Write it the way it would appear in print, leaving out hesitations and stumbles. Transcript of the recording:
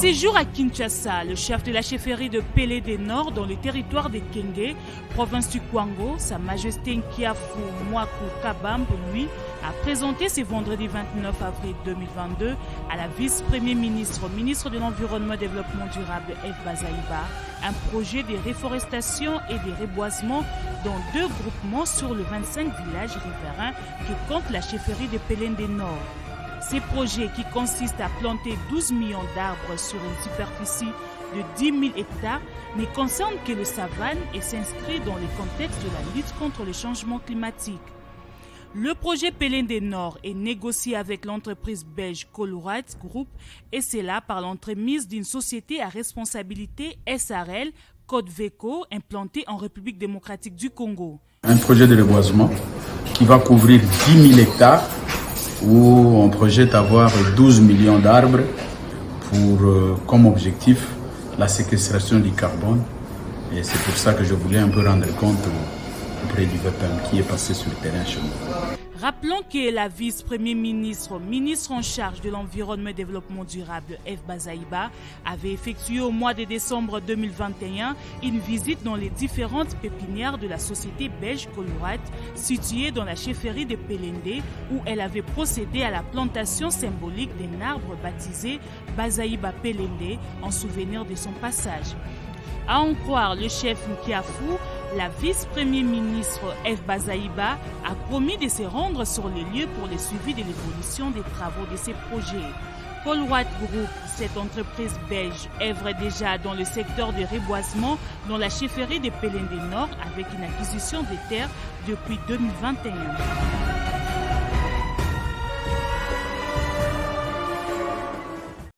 séjour à Kinshasa, le chef de la chefferie de Pelende Nord dans le territoire de Kenge, province du Kwango, Sa Majesté Nkiafu Mwaku Kabambe, lui, a présenté ce vendredi 29 avril 2022 à la vice-premier ministre, ministre de l'Environnement et Développement durable F. Bazaïba, un projet de réforestation et de reboisement dans 2 groupements sur le 25 villages riverains que compte la chefferie de Pelende Nord. Ces projets qui consistent à planter 12 millions d'arbres sur une superficie de 10 000 hectares ne concernent que le savane et s'inscrivent dans le contexte de la lutte contre le changement climatique. Le projet Pelende Nord est négocié avec l'entreprise belge Colruyt Group et c'est là par l'entremise d'une société à responsabilité SARL Codeveco implantée en République démocratique du Congo. Un projet de reboisement qui va couvrir 10 000 hectares où on projette avoir 12 millions d'arbres pour comme objectif la séquestration du carbone. Et c'est pour ça que je voulais un peu rendre compte auprès du VPM qui est passé sur le terrain chez nous. Rappelons que la vice-premier ministre, ministre en charge de l'Environnement et Développement durable, F. Bazaïba, avait effectué au mois de décembre 2021 une visite dans les différentes pépinières de la société belge Colruyt, située dans la chefferie de Pelende, où elle avait procédé à la plantation symbolique d'un arbre baptisé Bazaïba Pelende en souvenir de son passage. À en croire le chef Nkiafu, la vice-premier ministre F. Bazaïba a promis de se rendre sur les lieux pour le suivi de l'évolution des travaux de ces projets. Colruyt Group, cette entreprise belge, œuvre déjà dans le secteur de reboisement dans la chefferie de Pelende Nord avec une acquisition de terres depuis 2021.